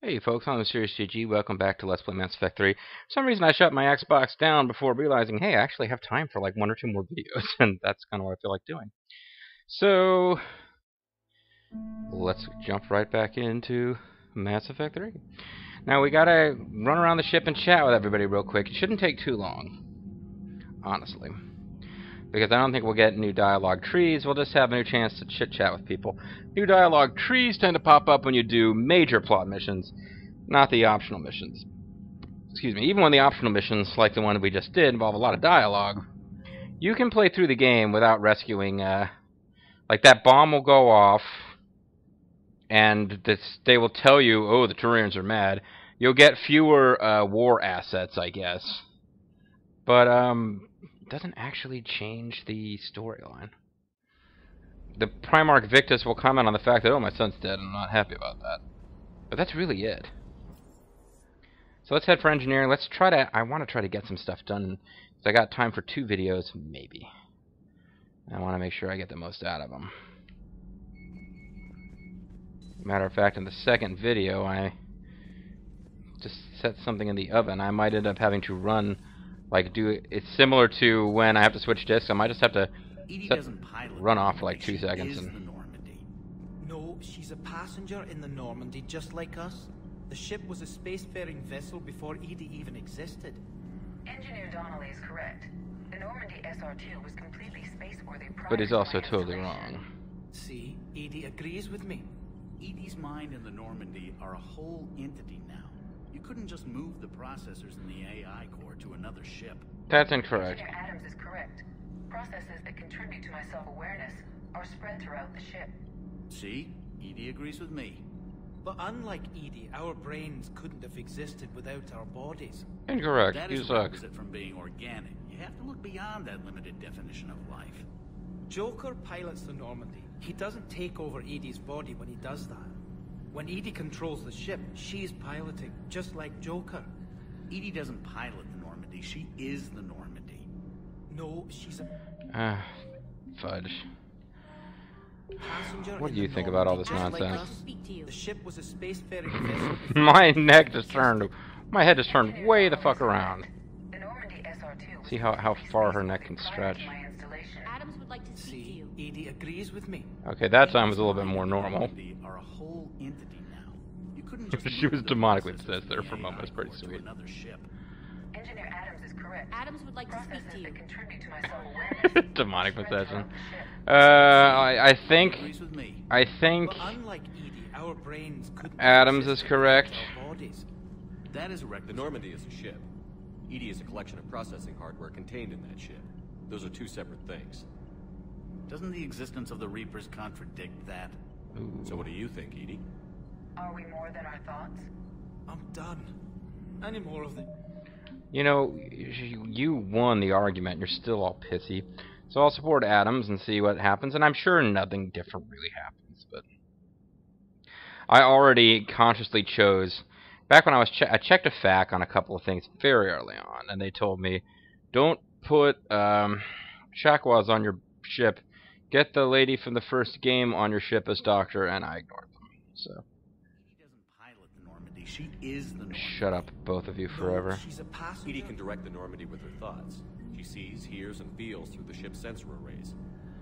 Hey folks, I'm Serious GG. Welcome back to Let's Play Mass Effect 3. For some reason I shut my Xbox down before realizing, hey, I actually have time for like one or two more videos, and that's kind of what I feel like doing. So, let's jump right back into Mass Effect 3. Now we gotta run around the ship and chat with everybody real quick. It shouldn't take too long, honestly. Because I don't think we'll get new dialogue trees, we'll just have a new chance to chit-chat with people. New dialogue trees tend to pop up when you do major plot missions, not the optional missions. Excuse me, even when the optional missions, like the one we just did, involve a lot of dialogue, you can play through the game without rescuing, like that bomb will go off, and they will tell you, oh, the Turians are mad. You'll get fewer war assets, I guess. But, doesn't actually change the storyline. The Primarch Victus will comment on the fact that, oh, my son's dead, and I'm not happy about that. But that's really it. So let's head for engineering. Let's try to, I want to try to get some stuff done, because I got time for 2 videos, maybe. I want to make sure I get the most out of them. Matter of fact, in the second video, I just set something in the oven. I might end up having to run, like, it's similar to when I have to switch discs. I might just have to run off for like 2 seconds. No, she's a passenger in the Normandy, just like us. The ship was a spacefaring vessel before EDI even existed. Engineer Donnelly is correct. The Normandy SR-2 was completely spaceworthy prior. But he's also to totally wrong. See, EDI agrees with me. EDI's mind and the Normandy are a whole entity now. You couldn't just move the processors in the AI core to another ship. That's incorrect. Engineer Adams is correct. Processes that contribute to my self-awareness are spread throughout the ship. See? EDI agrees with me. But unlike EDI, our brains couldn't have existed without our bodies. Incorrect. That You is suck. requisite from being organic. You have to look beyond that limited definition of life. Joker pilots the Normandy. He doesn't take over EDI's body when he does that. When EDI controls the ship, she's piloting, just like Joker. EDI doesn't pilot the Normandy. She is the Normandy. No, she's a Fudge. passenger. What do you think about all this nonsense? The ship was a spacefaring vessel. My neck just turned. My head just turned way the fuck around. The Normandy SR-2 See how far her neck can stretch. Adams would like to speak to See, you. EDI agrees with me. Okay, that time was a little bit more normal. Normandy are a whole entity now. You couldn't just She move was the demonically processors possessed there in the for a moment. AI It's pretty core to sweet. Another ship. Engineer Adams is correct. Adams would like to speak to Processes you. that contribute to my self-awareness Demonic spread possession. throughout the ship. I think Agrees with me. But unlike EDI, our brains couldn't have Adams is existed correct. without our bodies. That is a The Normandy is a ship. EDI is a collection of processing hardware contained in that ship. Those are 2 separate things. Doesn't the existence of the Reapers contradict that? So what do you think, EDI? Are we more than our thoughts? I'm done. Any more of the... You know, you won the argument. You're still all pissy. So I'll support Adams and see what happens. And I'm sure nothing different really happens. But I already consciously chose... Back when I checked a FAQ on a couple of things very early on. And they told me, don't put Shakwas on your ship. Get the lady from the first game on your ship as Doctor. And I ignored them. So... She doesn't pilot the Normandy. She is the Normandy. Shut up, both of you, forever. No, she's a passenger. EDI can direct the Normandy with her thoughts. She sees, hears, and feels through the ship's sensor arrays.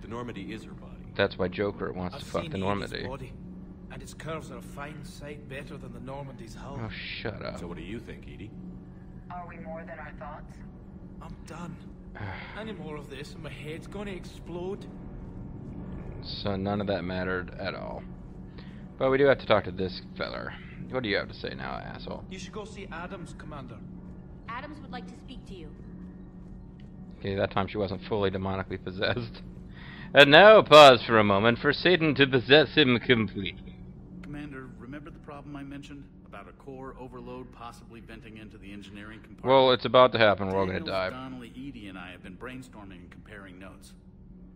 The Normandy is her body. That's why Joker wants I've to fuck seen the EDI's Normandy. body, and its curves are a fine sight better than the Normandy's hull. Oh, shut up. So what do you think, EDI? Are we more than our thoughts? I'm done. Any more of this and my head's gonna explode. So none of that mattered at all. But we do have to talk to this feller. What do you have to say now, asshole? You should go see Adams, Commander. Adams would like to speak to you. Okay, that time she wasn't fully demonically possessed. And now pause for a moment for Satan to possess him completely. Commander, remember the problem I mentioned? About a core overload possibly venting into the engineering compartment? Well, it's about to happen. We're all gonna Daniels, die. Donnelly, EDI, and I have been brainstorming and comparing notes.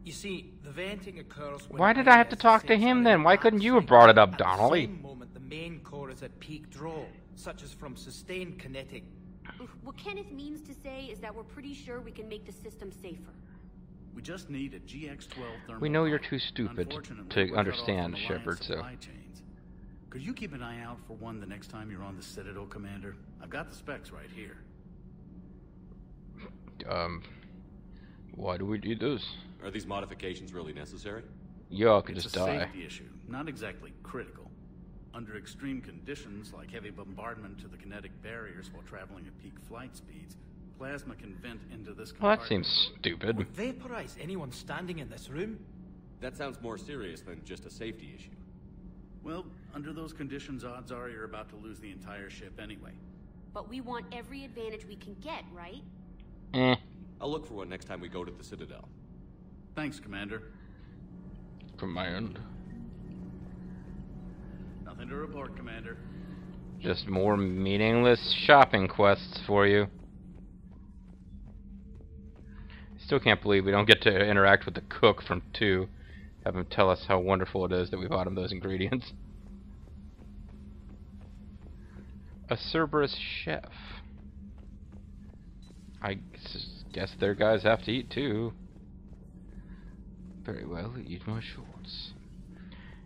You see, the venting occurs when... Why did I have to talk to him then? Why couldn't you have brought it up, Donnelly? At the same moment, the main core is at peak draw, such as from sustained kinetic... What Kenneth means to say is that we're pretty sure we can make the system safer. We just need a GX-12 thermal. We know you're too stupid Unfortunately, to we're cut off understand, from the Shepard, alliance so... supply chains. Could you keep an eye out for one the next time you're on the Citadel, Commander? I've got the specs right here. Why do we do this? Are these modifications really necessary? Y'all could It's just a die. safety issue, not exactly critical. Under extreme conditions, like heavy bombardment to the kinetic barriers while traveling at peak flight speeds, plasma can vent into this Well, that compartment. seems stupid. Would vaporize anyone standing in this room? That sounds more serious than just a safety issue. Well, under those conditions, odds are you're about to lose the entire ship anyway. But we want every advantage we can get, right? Eh. I'll look for one next time we go to the Citadel. Thanks, Commander. From my end. Nothing to report, Commander. Just more meaningless shopping quests for you. Still can't believe we don't get to interact with the cook from 2. Have him tell us how wonderful it is that we bought him those ingredients. A Cerberus chef. I guess their guys have to eat too. Very well, eat my shorts.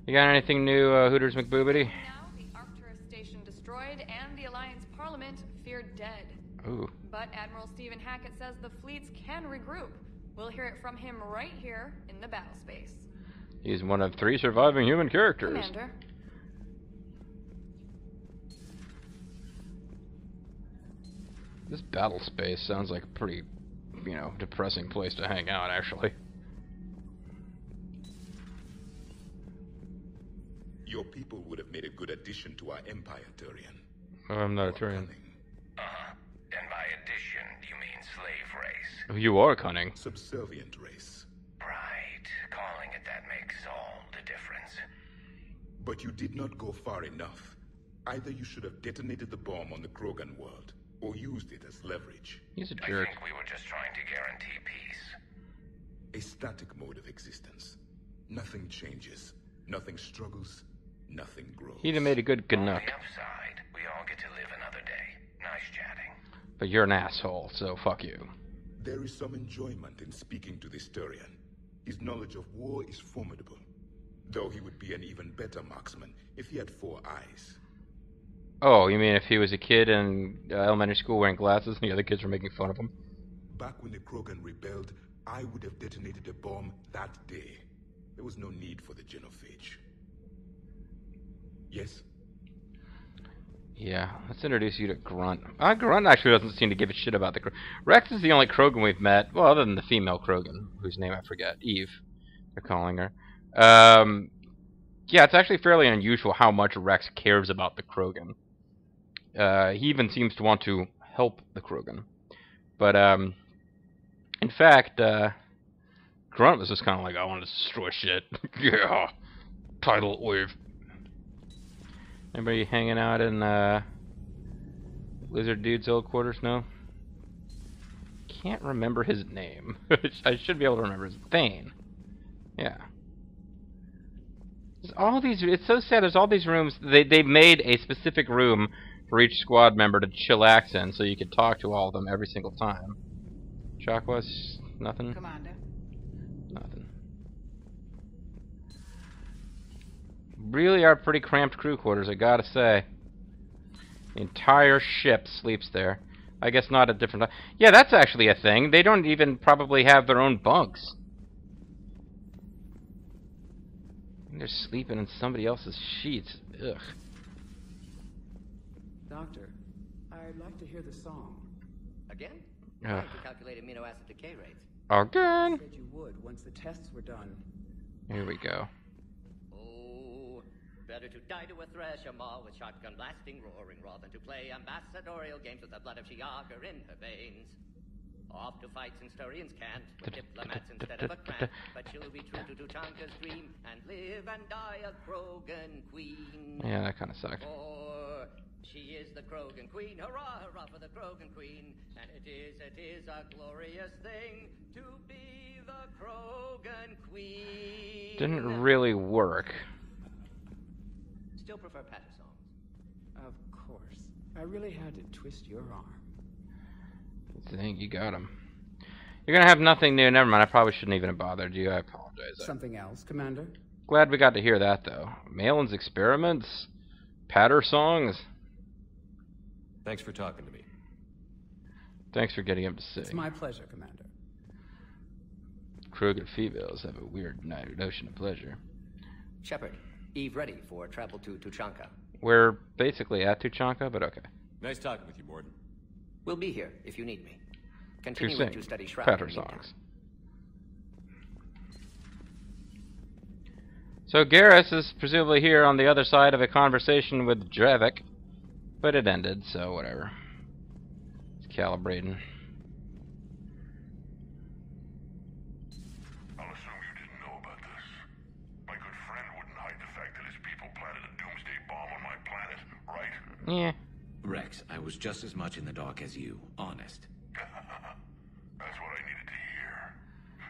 You got anything new, Hooters McBoobity? Now, the Arcturus station destroyed and the Alliance Parliament feared dead. Ooh. But Admiral Stephen Hackett says the fleets can regroup. We'll hear it from him right here in the battle space. He's one of 3 surviving human characters. Commander. This battle space sounds like a pretty, depressing place to hang out, actually. Your people would have made a good addition to our empire, Turian. Oh, I'm not a Turian. And by addition, you mean slave race? Oh, you are cunning. Subservient race. Right. Calling it that makes all the difference. But you did not go far enough. Either you should have detonated the bomb on the Krogan world, or used it as leverage. He's a I jerk. think we were just trying to guarantee peace. A static mode of existence. Nothing changes. Nothing struggles. Nothing grows. He'd have made a good On Canuck. the upside, we all get to live another day. Nice chatting. But you're an asshole, so fuck you. There is some enjoyment in speaking to this Turian. His knowledge of war is formidable. Though he would be an even better marksman if he had 4 eyes. Oh, you mean if he was a kid in elementary school wearing glasses and the other kids were making fun of him? Back when the Krogan rebelled, I would have detonated a bomb that day. There was no need for the genophage. Yes? Yeah, let's introduce you to Grunt. Grunt actually doesn't seem to give a shit about the Rex is the only Krogan we've met, well, other than the female Krogan, whose name I forget. Eve, they're calling her. Yeah, it's actually fairly unusual how much Rex cares about the Krogan. He even seems to want to help the Krogan. But, in fact, Grunt was just kind of like, I want to destroy shit. Yeah, tidal wave. Anybody hanging out in Lizard Dude's old quarters? No? Can't remember his name. I should be able to remember his Thane. Yeah. There's all these. It's so sad. There's all these rooms. They made a specific room for each squad member to chillax in, so you could talk to all of them every single time. Chakwas, nothing. Commander. Nothing. Really are pretty cramped crew quarters, I gotta say. The entire ship sleeps there. I guess not at different times. Yeah, that's actually a thing. They don't even probably have their own bunks. They're sleeping in somebody else's sheets. Ugh. Doctor, I'd like to hear the song. Again? Ugh. Trying to calculate amino acid decay rates. Again? You said you would once the tests were done. Here we go. Oh, better to die to a thresher maw with shotgun blasting roaring raw than to play ambassadorial games with the blood of Shiagar in her veins. Off to fights and Sturians can't, with diplomats instead of a cramp. But she'll be true to Tuchanka's dream and live and die a Krogan queen. Yeah, that kind of sucked. For she is the Krogan queen, hurrah, hurrah for the Krogan queen. And it is a glorious thing to be the Krogan queen. Didn't really work. Still prefer patter songs. Of course. I really had to twist your arm. I think you got him. You're gonna have nothing new. Never mind. I probably shouldn't even have bothered you. I apologize. Something else, Commander? Glad we got to hear that, though. Malin's experiments? Patter songs. Thanks for talking to me. Thanks for getting him to sing. It's my pleasure, Commander. Krogan females have a weird notion of pleasure. Shepard, Eve ready for travel to Tuchanka. We're basically at Tuchanka, but okay. Nice talking with you, Morden. We'll be here if you need me. To Continuing sing to study Shroud. Patter songs. So Garrus is presumably here on the other side of a conversation with Drevik, but it ended, so whatever. It's calibrating. I'll assume you didn't know about this. My good friend wouldn't hide the fact that his people planted a doomsday bomb on my planet, right? Yeah. Rex, I was just as much in the dark as you, honest. That's what I needed to hear.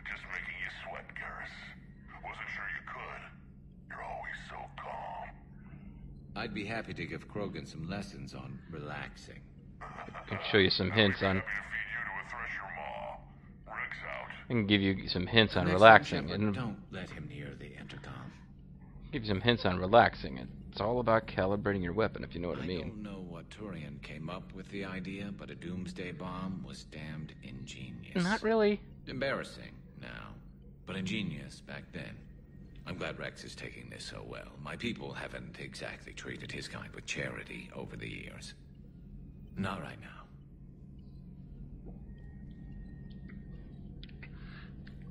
Just making you sweat, Garrus. Wasn't sure you could. You're always so calm. I'd be happy to give Krogan some lessons on relaxing. I can show you some hints on. I can give you some hints on relaxing. And don't let him near the intercom. Give you some hints on relaxing. It's all about calibrating your weapon, if you know what I mean. I don't know what Turian came up with the idea, but a doomsday bomb was damned ingenious. Not really. Embarrassing now, but ingenious back then. I'm glad Rex is taking this so well. My people haven't exactly treated his kind with charity over the years. Not right now.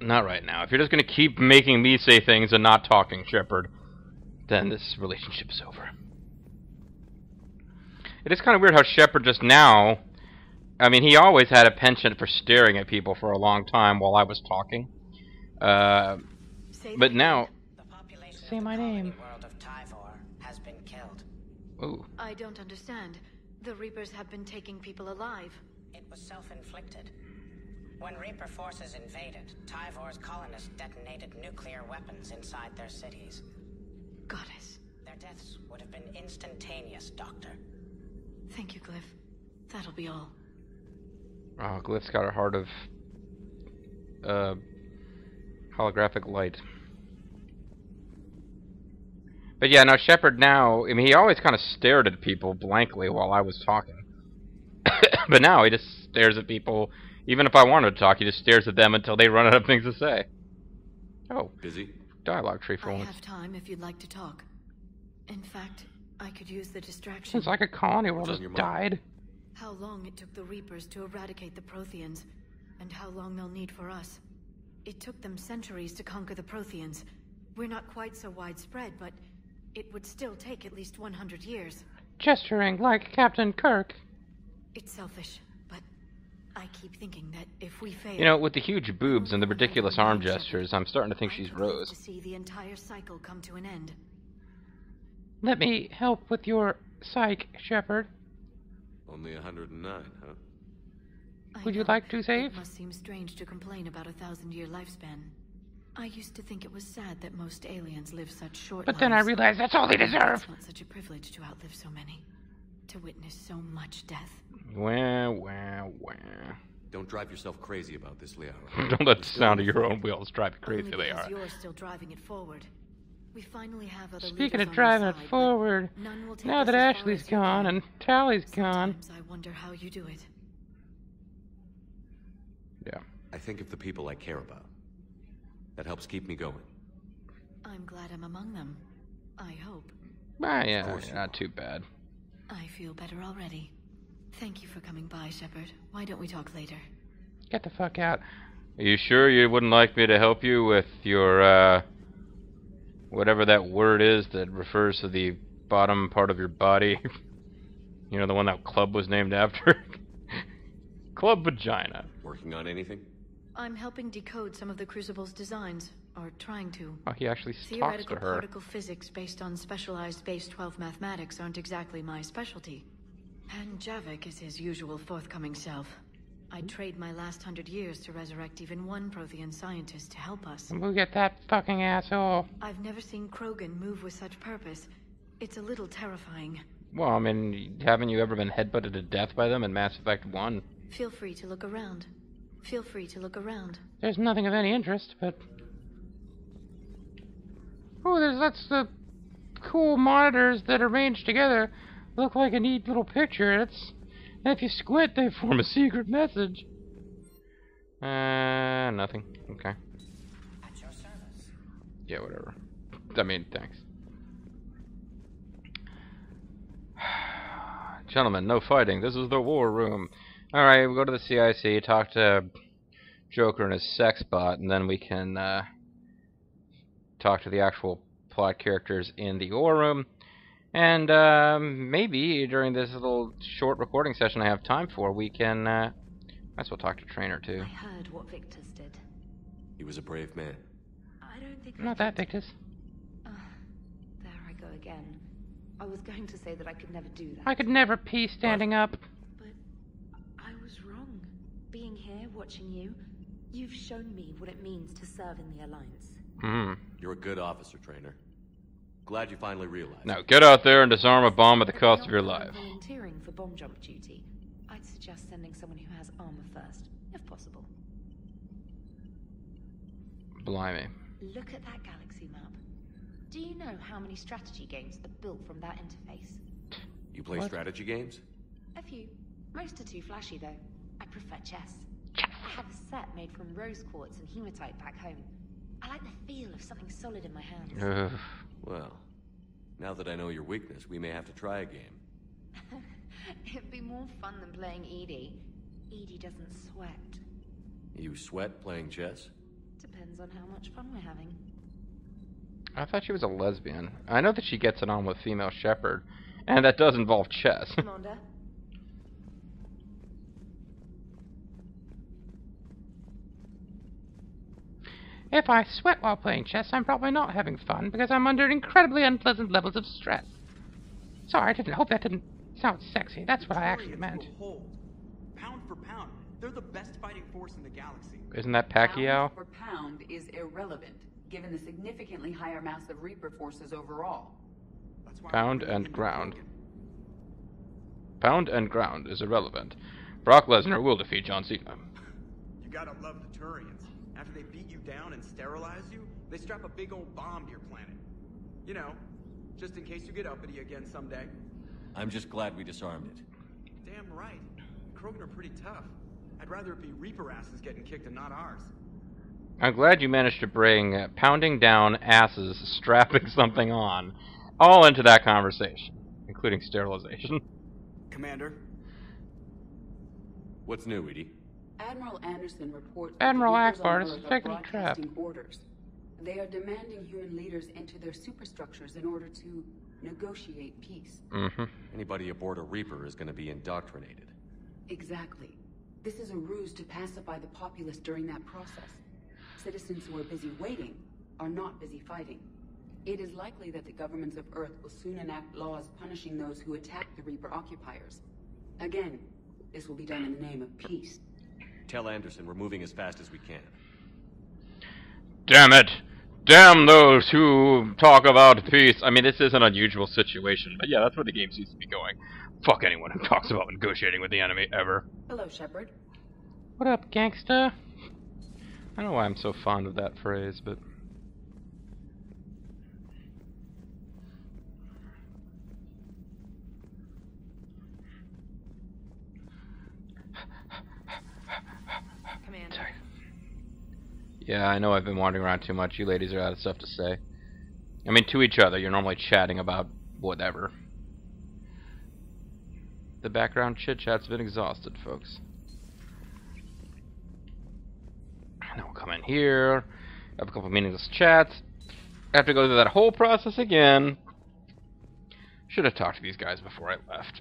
Not right now. If you're just going to keep making me say things and not talking, Shepard, then this relationship is over. It is kind of weird how Shepard just now... I mean, he always had a penchant for staring at people for a long time while I was talking. But now... Say my name. World of Tali'Zorah has been killed. Ooh. I don't understand. The Reapers have been taking people alive. It was self-inflicted. When Reaper forces invaded, Tali'Zorah's colonists detonated nuclear weapons inside their cities. Goddess. Their deaths would have been instantaneous, Doctor. Thank you, Glyph. That'll be all. Oh, Glyph's got a heart of... holographic light. But yeah, now Shepard now... I mean, he always kind of stared at people blankly while I was talking. But now he just stares at people... Even if I wanted to talk, he just stares at them until they run out of things to say. Oh. Busy? Dialogue tree for once. I have time if you'd like to talk. In fact, I could use the distraction. Seems like a colony world just died. How long it took the Reapers to eradicate the Protheans, and how long they'll need for us. It took them centuries to conquer the Protheans. We're not quite so widespread, but it would still take at least 100 years. Gesturing like Captain Kirk. It's selfish, but I keep thinking that if we fail... You know, with the huge boobs and the ridiculous arm gestures, I'm starting to think she's Rose. To see the entire cycle come to an end. Let me help with your psych, Shepard. Only 109, huh? Would you like to save? It must seem strange to complain about a 1,000-year lifespan. I used to think it was sad that most aliens live such short lives. But then I realized that's all they deserve. It's not such a privilege to outlive so many. To witness so much death. Wah, wah, wah. Don't drive yourself crazy about this, Liara. Don't let the sound of your own wheels drive you crazy, Only Liara. you're still driving it forward. We finally have other Speaking leaders of driving it on our side, forward, none will take now us that as far Ashley's as you gone can. and Tally's gone. Sometimes I wonder how you do it. Yeah. I think of the people I care about. That helps keep me going. I'm glad I'm among them. I hope. Ah, yeah, not too bad. I feel better already. Thank you for coming by, Shepard. Why don't we talk later? Get the fuck out. Are you sure you wouldn't like me to help you with your, whatever that word is that refers to the bottom part of your body? You know, the one that club was named after? Club Vagina. Working on anything? I'm helping decode some of the Crucible's designs, or trying to. Oh, he actually talks to Theoretical her. particle physics based on specialized base 12 mathematics aren't exactly my specialty. And Javik is his usual forthcoming self. I'd trade my last 100 years to resurrect even one Prothean scientist to help us. And we'll get that fucking asshole. I've never seen Krogan move with such purpose. It's a little terrifying. Well, I mean, haven't you ever been headbutted to death by them in Mass Effect 1? Feel free to look around. Feel free to look around. There's nothing of any interest, but... Oh, that's the cool monitors that arranged together look like a neat little picture. And if you squint, they form a secret message. Nothing. Okay. At your service. Yeah, whatever. I mean, thanks. Gentlemen, no fighting. This is the war room. Alright, we'll go to the CIC, talk to Joker and his sex bot, and then we can talk to the actual plot characters in the war room. And maybe during this little short recording session I have time for, we can might as well talk to Trainer too. I heard what Victus did. He was a brave man. I don't think Not that Victus. There I go again. I was going to say that I could never do that. I could never pee standing up. But I was wrong. Being here, watching you, you've shown me what it means to serve in the Alliance. You're a good officer, Trainer. Glad you finally realized. Now get out there and disarm a bomb at the cost of your life. Volunteering for bomb jump duty. I'd suggest sending someone who has armor first, if possible. Blimey. Look at that galaxy map. Do you know how many strategy games are built from that interface? You play strategy games? A few. Most are too flashy, though. I prefer chess. I have a set made from rose quartz and hematite back home. I like the feel of something solid in my hands. Well, now that I know your weakness, we may have to try a game. It'd be more fun than playing Edie. Edie doesn't sweat. You sweat playing chess? Depends on how much fun we're having. I thought she was a lesbian. I know that she gets it on with female shepherd, and that does involve chess. Commander? If I sweat while playing chess, I'm probably not having fun, because I'm under incredibly unpleasant levels of stress. Sorry, I hope that didn't sound sexy. That's what I actually meant. Pound for pound, they're the best fighting force in the galaxy. Isn't that Pacquiao? Pound for pound is irrelevant, given the significantly higher mass of Reaper forces overall. That's why Pound and ground. Pound and ground is irrelevant. Brock Lesnar will defeat John Cena. You gotta love the Turians. After they beat you down and sterilize you, they strap a big old bomb to your planet. You know, just in case you get uppity again someday. I'm just glad we disarmed it. Damn right. Krogan are pretty tough. I'd rather it be Reaper asses getting kicked and not ours. I'm glad you managed to bring pounding down asses, strapping something on, all into that conversation, including sterilization. Commander? What's new, Edie? Admiral Anderson reports Admiral that Akbar Reapers is on Earth are effectively trapped. broadcasting orders. They are demanding human leaders into their superstructures in order to negotiate peace. Anybody aboard a Reaper is going to be indoctrinated. Exactly. This is a ruse to pacify the populace during that process. Citizens who are busy waiting are not busy fighting. It is likely that the governments of Earth will soon enact laws punishing those who attack the Reaper occupiers. Again, this will be done in the name of peace. Tell Anderson we're moving as fast as we can. Damn it! Damn those who talk about peace! I mean, this is an unusual situation, but yeah, that's where the game seems to be going. Fuck anyone who talks about negotiating with the enemy, ever. Hello, Shepard. What up, gangsta? I don't know why I'm so fond of that phrase, but... Commander. Yeah, I know I've been wandering around too much. You ladies are out of stuff to say. I mean, to each other. You're normally chatting about whatever. The background chit-chat's been exhausted, folks. And then we'll come in here, have a couple meaningless chats. I have to go through that whole process again. Should have talked to these guys before I left.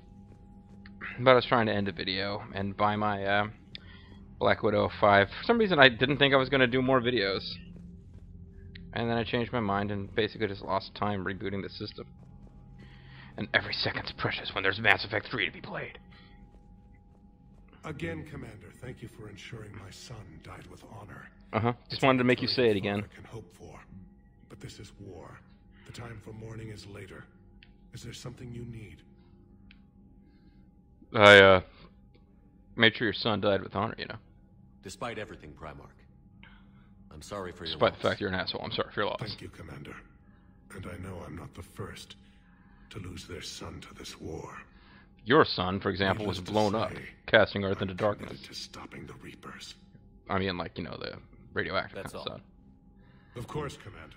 But I was trying to end a video and buy my Black Widow 5. For some reason I didn't think I was going to do more videos. And then I changed my mind and basically just lost time rebooting the system. And every second's precious when there's Mass Effect 3 to be played. Again, Commander, thank you for ensuring my son died with honor. Just wanted to make you say it again. Can hope for, but this is war. The time for mourning is later. Is there something you need? I made sure your son died with honor, you know. Despite everything, Primarch, I'm sorry for your Despite loss. the fact you're an asshole, I'm sorry for your loss. Thank you, Commander. And I know I'm not the first to lose their son to this war. Your son, for example, was blown up, casting Earth into darkness. To stopping the Reapers. I mean, like, you know, the radioactive kind of stuff. Of course, Commander.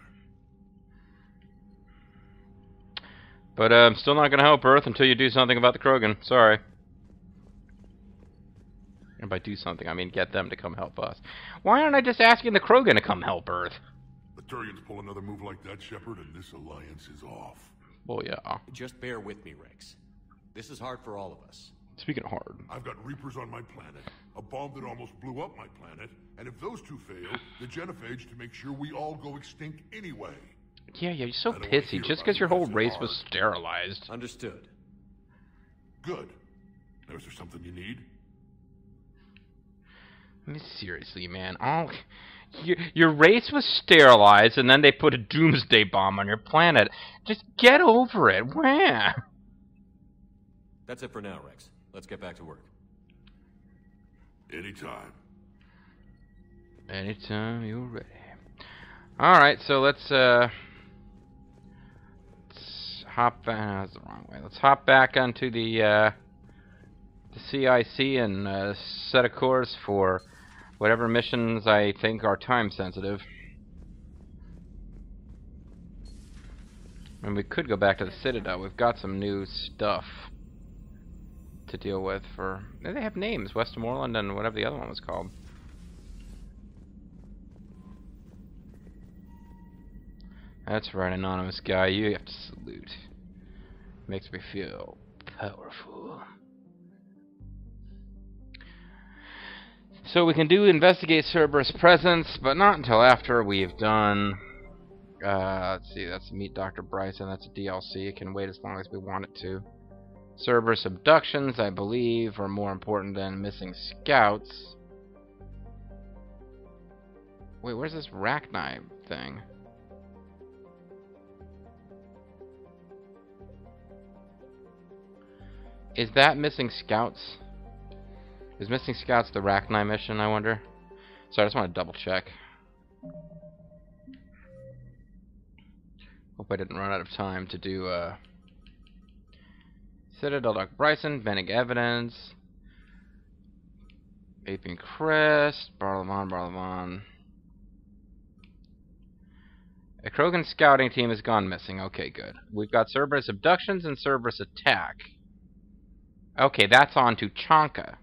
But I'm still not going to help Earth until you do something about the Krogan. Sorry. And by do something, I mean get them to come help us. Why aren't I just asking the Krogan to come help Earth? The Turians pull another move like that, Shepard, and this alliance is off. Well, yeah. Just bear with me, Rex. This is hard for all of us. Speaking of hard. I've got Reapers on my planet, a bomb that almost blew up my planet, and if those two fail, the genophage to make sure we all go extinct anyway. Yeah, you're so pissy just because your whole race was sterilized. Understood. Good. Now, is there something you need? I mean, seriously, man. Your race was sterilized, and then they put a doomsday bomb on your planet. Just get over it. Wah. That's it for now, Rex. Let's get back to work. Anytime. Anytime you're ready. Alright, so let's hop back. That's the wrong way. Let's hop back onto the CIC and set a course for whatever missions I think are time sensitive. And we could go back to the Citadel. We've got some new stuff to deal with for... They have names. Westmoreland and whatever the other one was called. That's right, anonymous guy. You have to salute. Makes me feel powerful. So we can investigate Cerberus' presence, but not until after we've done... let's see, that's Meet Dr. Bryson. That's a DLC. It can wait as long as we want it to. Cerberus abductions, I believe, are more important than missing scouts. Wait, where's this Rachni thing? Is that missing scouts? Is missing scouts the Rachni mission, I wonder? So I just want to double check. Hope I didn't run out of time to do Citadel, Dr. Bryson, Bennig Evidence, Aping Crest, Barlavon. A Krogan scouting team has gone missing. Okay, good. We've got Cerberus abductions and Cerberus attack. Okay, that's on to Chanka.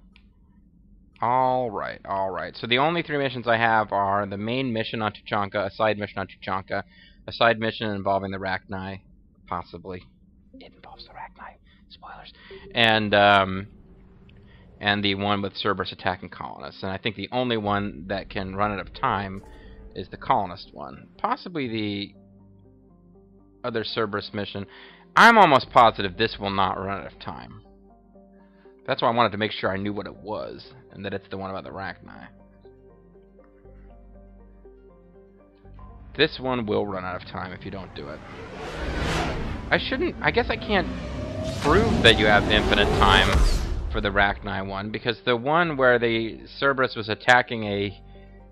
Alright, alright. So the only 3 missions I have are the main mission on Tuchanka, a side mission on Tuchanka, a side mission involving the Rachni, possibly. It involves the Rachni. Spoilers. And the one with Cerberus attacking colonists. And I think the only one that can run out of time is the colonist one. Possibly the other Cerberus mission. I'm almost positive this will not run out of time. That's why I wanted to make sure I knew what it was, and that it's the one about the Rachni. This one will run out of time if you don't do it. I guess I can't prove that you have infinite time for the Rachni one, because the one where the Cerberus was attacking a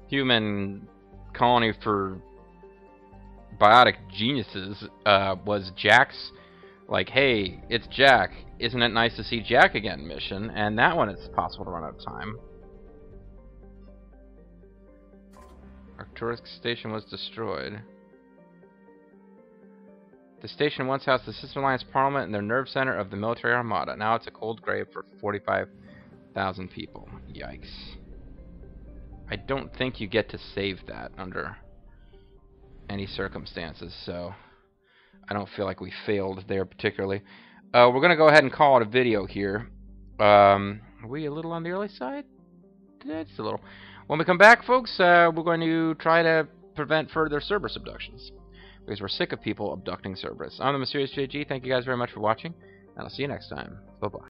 human colony for biotic geniuses was Jack's, like, hey, it's Jack, isn't it nice to see Jack again mission, and that one it's possible to run out of time. Arcturus station was destroyed. The station once housed the Sister Alliance Parliament and their nerve center of the military armada. Now it's a cold grave for 45,000 people. Yikes. I don't think you get to save that under any circumstances, so I don't feel like we failed there particularly. We're going to go ahead and call it a video here. Are we a little on the early side? Just a little. When we come back, folks, we're going to try to prevent further Cerberus abductions, because we're sick of people abducting Cerberus. I'm the Mysterious JG. Thank you guys very much for watching, and I'll see you next time. Bye-bye.